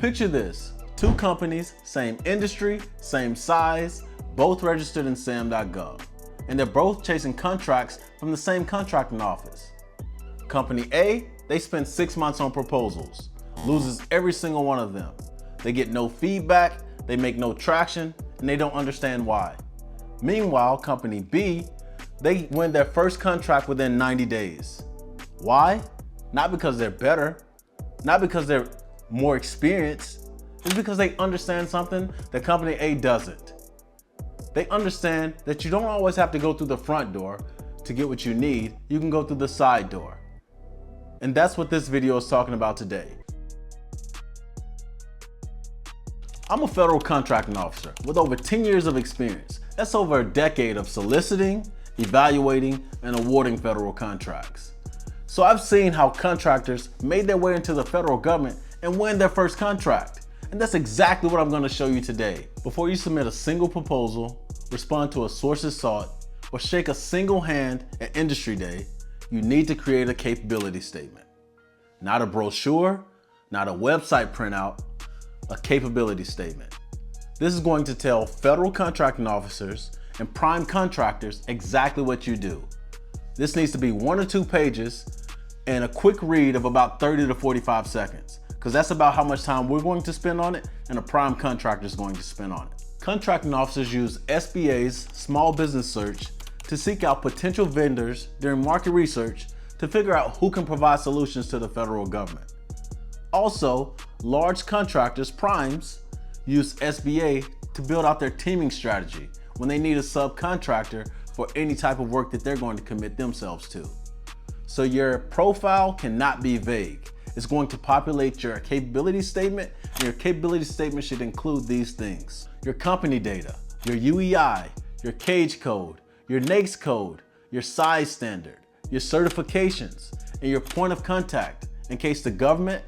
Picture this, two companies, same industry, same size, both registered in SAM.gov, and they're both chasing contracts from the same contracting office. Company A, they spend 6 months on proposals, loses every single one of them. They get no feedback, they make no traction, and they don't understand why. Meanwhile, Company B, they win their first contract within 90 days. Why? Not because they're better, not because they're more experienced, it's because they understand something that Company A doesn't. They understand that you don't always have to go through the front door to get what you need, you can go through the side door. And that's what this video is talking about today. I'm a federal contracting officer with over 10 years of experience. That's over a decade of soliciting, evaluating, and awarding federal contracts. So I've seen how contractors made their way into the federal government and win their first contract. And that's exactly what I'm going to show you today. Before you submit a single proposal, respond to a sources sought, or shake a single hand at industry day, you need to create a capability statement. Not a brochure, not a website printout, a capability statement. This is going to tell federal contracting officers and prime contractors exactly what you do. This needs to be 1 or 2 pages and a quick read of about 30 to 45 seconds, because that's about how much time we're going to spend on it and a prime contractor is going to spend on it. Contracting officers use SBA's small business search to seek out potential vendors during market research to figure out who can provide solutions to the federal government. Also, large contractors, primes, use SBA to build out their teaming strategy when they need a subcontractor for any type of work that they're going to commit themselves to. So your profile cannot be vague. It's going to populate your capability statement, and your capability statement should include these things: your company data, your UEI, your cage code, your NAICS code, your size standard, your certifications, and your point of contact in case the government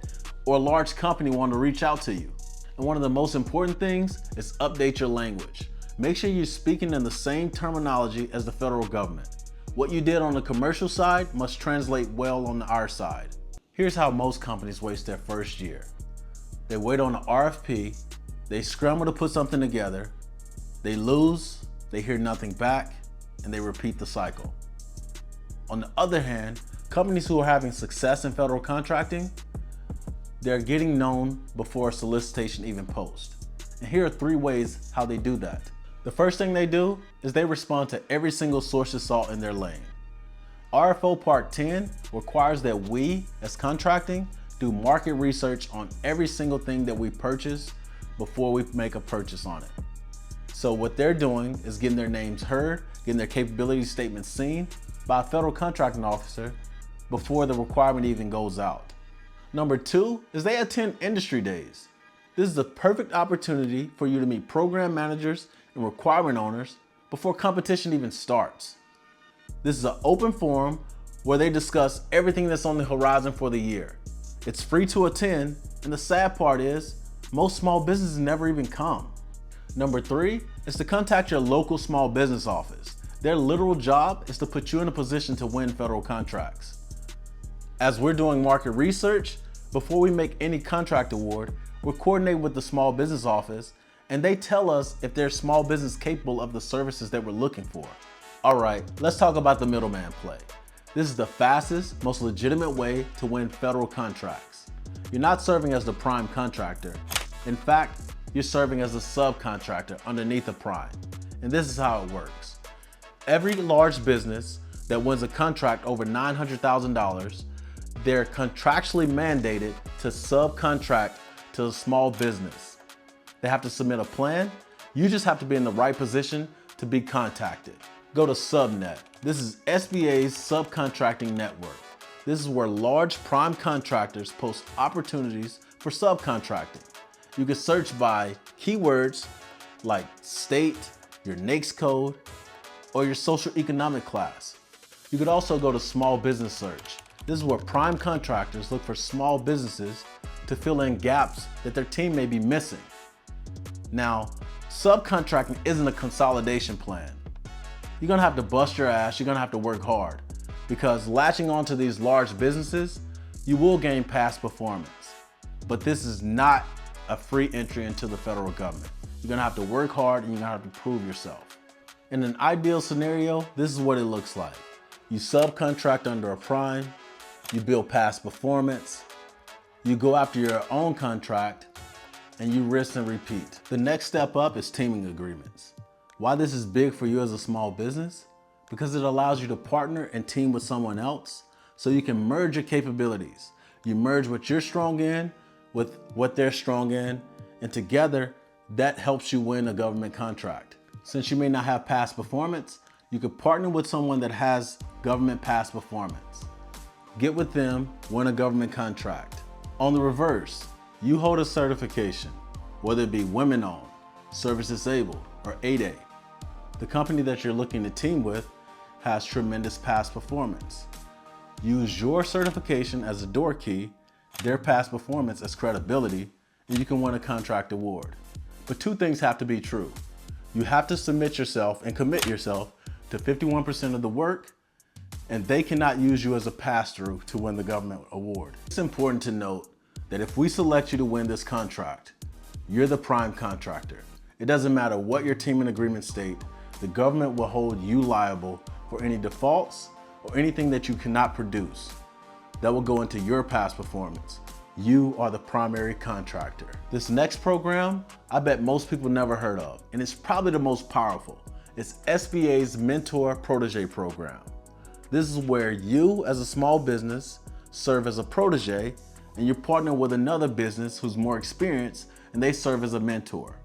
or a large company want to reach out to you. And one of the most important things is update your language. Make sure you're speaking in the same terminology as the federal government. What you did on the commercial side must translate well on our side. Here's how most companies waste their first year. They wait on an RFP, they scramble to put something together, they lose, they hear nothing back, and they repeat the cycle. On the other hand, companies who are having success in federal contracting, they're getting known before a solicitation even posts. And here are 3 ways how they do that. The first thing they do is they respond to every single sources sought in their lane. RFO Part 10 requires that we, as contracting, do market research on every single thing that we purchase before we make a purchase on it. So what they're doing is getting their names heard, getting their capability statements seen by a federal contracting officer before the requirement even goes out. Number 2 is they attend industry days. This is the perfect opportunity for you to meet program managers and requirement owners before competition even starts. This is an open forum where they discuss everything that's on the horizon for the year. It's free to attend, and the sad part is most small businesses never even come. Number 3 is to contact your local small business office. Their literal job is to put you in a position to win federal contracts. As we're doing market research, before we make any contract award, we're coordinating with the small business office, and they tell us if their small business capable of the services that we're looking for. All right, let's talk about the middleman play. This is the fastest, most legitimate way to win federal contracts. You're not serving as the prime contractor. In fact, you're serving as a subcontractor underneath a prime. And this is how it works. Every large business that wins a contract over $900,000, they're contractually mandated to subcontract to a small business. They have to submit a plan. You just have to be in the right position to be contacted. Go to SubNet. This is SBA's subcontracting network. This is where large prime contractors post opportunities for subcontracting. You can search by keywords like state, your NAICS code, or your social economic class. You could also go to small business search. This is where prime contractors look for small businesses to fill in gaps that their team may be missing. Now, subcontracting isn't a consolidation plan. You're gonna have to bust your ass, you're gonna have to work hard, because latching onto these large businesses, you will gain past performance. But this is not a free entry into the federal government. You're gonna have to work hard and you're gonna have to prove yourself. In an ideal scenario, this is what it looks like. You subcontract under a prime, you build past performance, you go after your own contract, and you rinse and repeat. The next step up is teaming agreements. Why this is big for you as a small business? Because it allows you to partner and team with someone else so you can merge your capabilities. You merge what you're strong in with what they're strong in, and together that helps you win a government contract. Since you may not have past performance, you could partner with someone that has government past performance. Get with them, win a government contract. On the reverse, you hold a certification, whether it be women-owned, service-disabled, or 8A. The company that you're looking to team with has tremendous past performance. Use your certification as a door key, their past performance as credibility, and you can win a contract award. But two things have to be true. You have to submit yourself and commit yourself to 51% of the work, and they cannot use you as a pass-through to win the government award. It's important to note that if we select you to win this contract, you're the prime contractor. It doesn't matter what your teaming agreements state, the government will hold you liable for any defaults or anything that you cannot produce. That will go into your past performance. You are the primary contractor. This next program, I bet most people never heard of, and it's probably the most powerful. It's SBA's Mentor Protege Program. This is where you, as a small business, serve as a protege, and you're partnering with another business who's more experienced, and they serve as a mentor.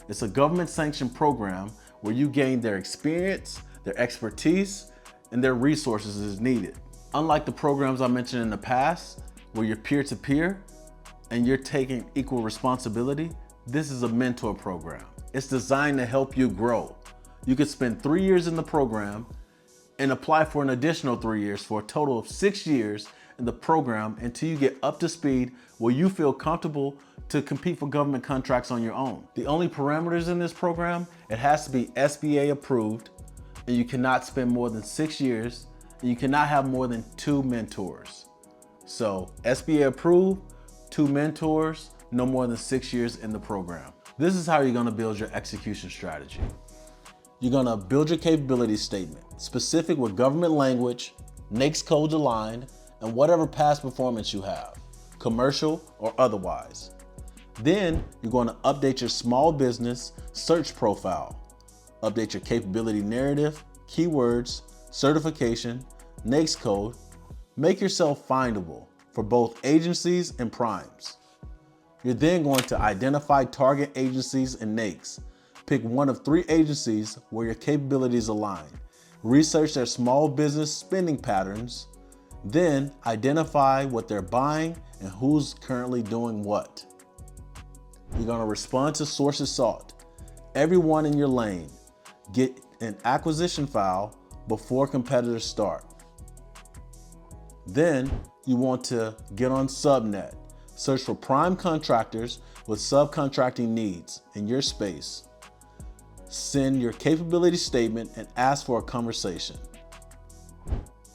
It's a government-sanctioned program where you gain their experience, their expertise, and their resources as needed. Unlike the programs I mentioned in the past, where you're peer-to-peer and you're taking equal responsibility, this is a mentor program. It's designed to help you grow. You could spend 3 years in the program and apply for an additional 3 years for a total of 6 years in the program until you get up to speed where you feel comfortable to compete for government contracts on your own. The only parameters in this program, it has to be SBA approved, and you cannot spend more than 6 years, and you cannot have more than 2 mentors. So SBA approved, 2 mentors, no more than 6 years in the program. This is how you're gonna build your execution strategy. You're gonna build your capability statement, specific with government language, NAICS code aligned, and whatever past performance you have, commercial or otherwise. Then you're going to update your small business search profile, update your capability narrative, keywords, certification, NAICS code. Make yourself findable for both agencies and primes. You're then going to identify target agencies and NAICS. Pick one of 3 agencies where your capabilities align. Research their small business spending patterns. Then identify what they're buying and who's currently doing what. You're going to respond to sources sought. Everyone in your lane. Get an acquisition file before competitors start. Then you want to get on SubNet. Search for prime contractors with subcontracting needs in your space. Send your capability statement and ask for a conversation.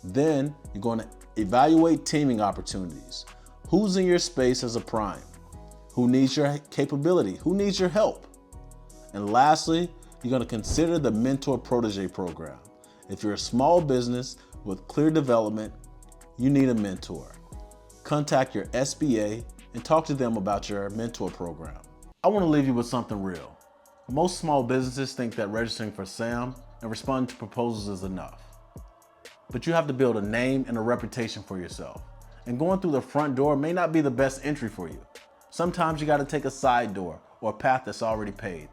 Then you're going to evaluate teaming opportunities. Who's in your space as a prime? Who needs your capability? Who needs your help? And lastly, you're going to consider the Mentor Protege Program. If you're a small business with clear development, you need a mentor. Contact your SBA and talk to them about your mentor program. I want to leave you with something real. Most small businesses think that registering for SAM and responding to proposals is enough. But you have to build a name and a reputation for yourself. And going through the front door may not be the best entry for you. Sometimes you got to take a side door or a path that's already paved.